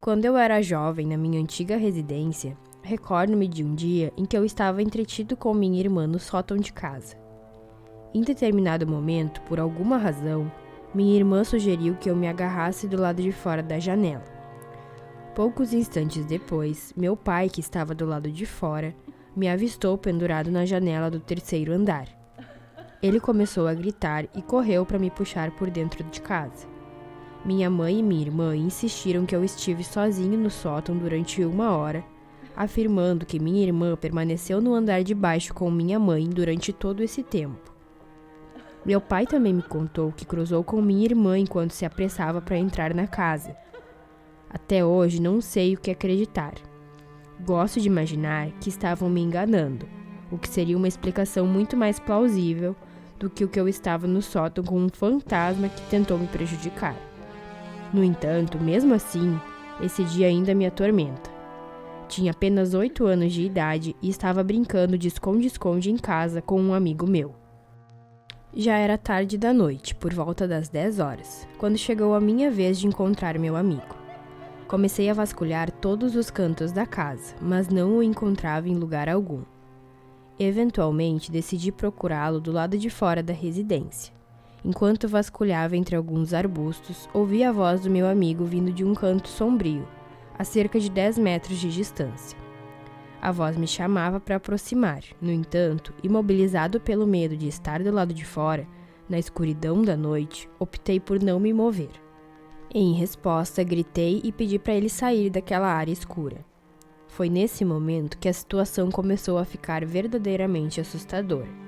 Quando eu era jovem na minha antiga residência, recordo-me de um dia em que eu estava entretido com minha irmã no sótão de casa. Em determinado momento, por alguma razão, minha irmã sugeriu que eu me agarrasse do lado de fora da janela. Poucos instantes depois, meu pai, que estava do lado de fora, me avistou pendurado na janela do terceiro andar. Ele começou a gritar e correu para me puxar por dentro de casa. Minha mãe e minha irmã insistiram que eu estive sozinho no sótão durante 1 hora, afirmando que minha irmã permaneceu no andar de baixo com minha mãe durante todo esse tempo. Meu pai também me contou que cruzou com minha irmã enquanto se apressava para entrar na casa. Até hoje não sei o que acreditar. Gosto de imaginar que estavam me enganando, o que seria uma explicação muito mais plausível do que o que eu estava no sótão com um fantasma que tentou me prejudicar. No entanto, mesmo assim, esse dia ainda me atormenta. Tinha apenas 8 anos de idade e estava brincando de esconde-esconde em casa com um amigo meu. Já era tarde da noite, por volta das 10 horas, quando chegou a minha vez de encontrar meu amigo. Comecei a vasculhar todos os cantos da casa, mas não o encontrava em lugar algum. Eventualmente, decidi procurá-lo do lado de fora da residência. Enquanto vasculhava entre alguns arbustos, ouvi a voz do meu amigo vindo de um canto sombrio, a cerca de 10 metros de distância. A voz me chamava para aproximar. No entanto, imobilizado pelo medo de estar do lado de fora, na escuridão da noite, optei por não me mover. Em resposta, gritei e pedi para ele sair daquela área escura. Foi nesse momento que a situação começou a ficar verdadeiramente assustadora.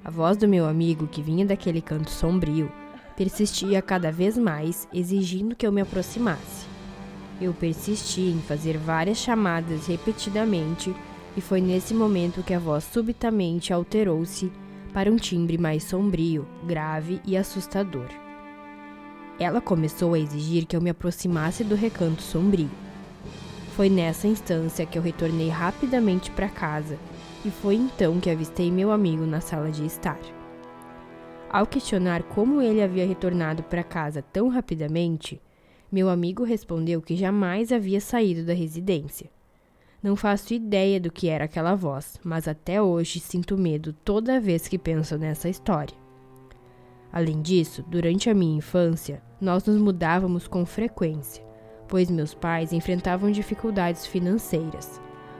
A voz do meu amigo, que vinha daquele canto sombrio, persistia cada vez mais, exigindo que eu me aproximasse. Eu persisti em fazer várias chamadas repetidamente e foi nesse momento que a voz subitamente alterou-se para um timbre mais sombrio, grave e assustador. Ela começou a exigir que eu me aproximasse do recanto sombrio. Foi nessa instância que eu retornei rapidamente para casa e foi então que avistei meu amigo na sala de estar. Ao questionar como ele havia retornado para casa tão rapidamente, meu amigo respondeu que jamais havia saído da residência. Não faço ideia do que era aquela voz, mas até hoje sinto medo toda vez que penso nessa história. Além disso, durante a minha infância, nós nos mudávamos com frequência, pois meus pais enfrentavam dificuldades financeiras.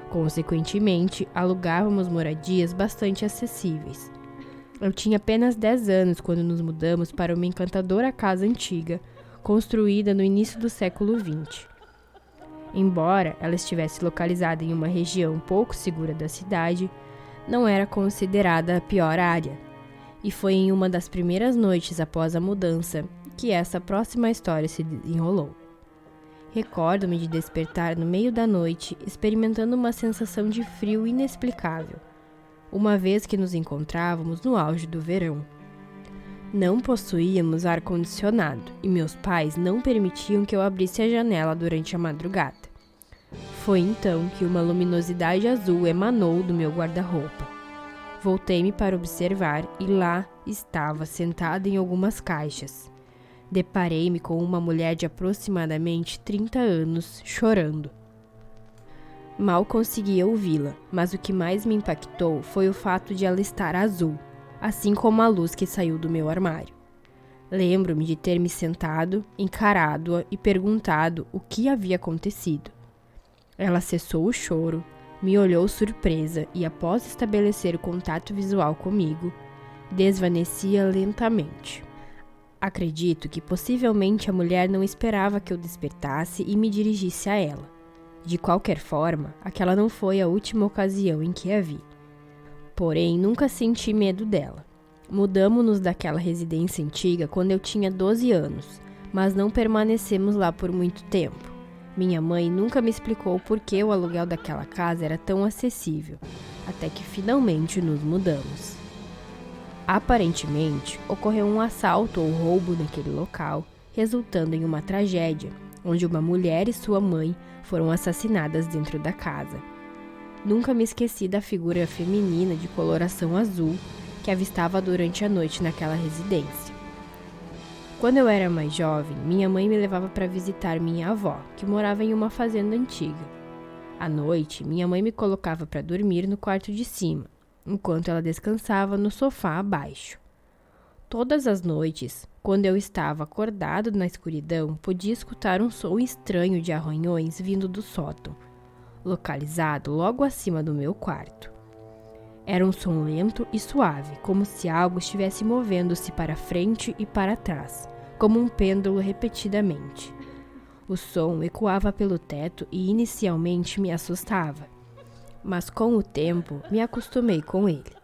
Consequentemente, alugávamos moradias bastante acessíveis. Eu tinha apenas 10 anos quando nos mudamos para uma encantadora casa antiga, construída no início do século XX. Embora ela estivesse localizada em uma região pouco segura da cidade, não era considerada a pior área. E foi em uma das primeiras noites após a mudança que essa próxima história se desenrolou. Recordo-me de despertar no meio da noite, experimentando uma sensação de frio inexplicável, uma vez que nos encontrávamos no auge do verão. Não possuíamos ar-condicionado e meus pais não permitiam que eu abrisse a janela durante a madrugada. Foi então que uma luminosidade azul emanou do meu guarda-roupa. Voltei-me para observar e lá estava sentada em algumas caixas. Deparei-me com uma mulher de aproximadamente 30 anos, chorando. Mal consegui ouvi-la, mas o que mais me impactou foi o fato de ela estar azul, assim como a luz que saiu do meu armário. Lembro-me de ter me sentado, encarado-a e perguntado o que havia acontecido. Ela cessou o choro, me olhou surpresa e, após estabelecer o contato visual comigo, desvanecia lentamente. Acredito que possivelmente a mulher não esperava que eu despertasse e me dirigisse a ela. De qualquer forma, aquela não foi a última ocasião em que a vi. Porém, nunca senti medo dela. Mudamo-nos daquela residência antiga quando eu tinha 12 anos, mas não permanecemos lá por muito tempo. Minha mãe nunca me explicou por que o aluguel daquela casa era tão acessível, até que finalmente nos mudamos. Aparentemente, ocorreu um assalto ou roubo naquele local, resultando em uma tragédia, onde uma mulher e sua mãe foram assassinadas dentro da casa. Nunca me esqueci da figura feminina de coloração azul que avistava durante a noite naquela residência. Quando eu era mais jovem, minha mãe me levava para visitar minha avó, que morava em uma fazenda antiga. À noite, minha mãe me colocava para dormir no quarto de cima, enquanto ela descansava no sofá abaixo. Todas as noites, quando eu estava acordado na escuridão, podia escutar um som estranho de arranhões vindo do sótão, localizado logo acima do meu quarto. Era um som lento e suave, como se algo estivesse movendo-se para frente e para trás, como um pêndulo repetidamente. O som ecoava pelo teto e inicialmente me assustava, mas com o tempo me acostumei com ele.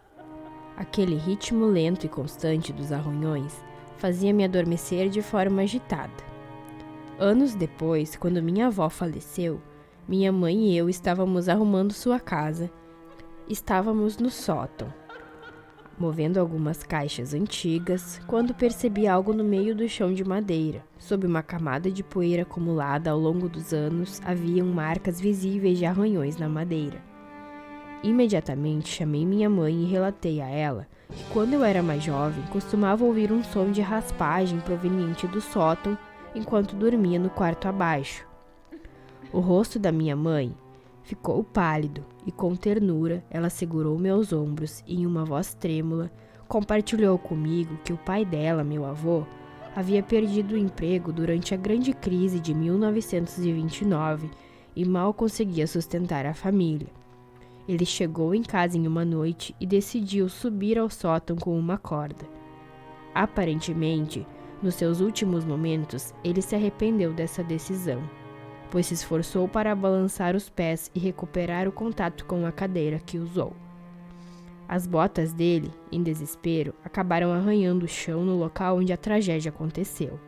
Aquele ritmo lento e constante dos arranhões fazia-me adormecer de forma agitada. Anos depois, quando minha avó faleceu, minha mãe e eu estávamos arrumando sua casa. Estávamos no sótão, movendo algumas caixas antigas, quando percebi algo no meio do chão de madeira. Sob uma camada de poeira acumulada ao longo dos anos, haviam marcas visíveis de arranhões na madeira. Imediatamente chamei minha mãe e relatei a ela que quando eu era mais jovem, costumava ouvir um som de raspagem proveniente do sótão enquanto dormia no quarto abaixo. O rosto da minha mãe ficou pálido e, com ternura, ela segurou meus ombros e, em uma voz trêmula, compartilhou comigo que o pai dela, meu avô, havia perdido o emprego durante a grande crise de 1929 e mal conseguia sustentar a família. Ele chegou em casa em uma noite e decidiu subir ao sótão com uma corda. Aparentemente, nos seus últimos momentos, ele se arrependeu dessa decisão, pois se esforçou para balançar os pés e recuperar o contato com a cadeira que usou. As botas dele, em desespero, acabaram arranhando o chão no local onde a tragédia aconteceu.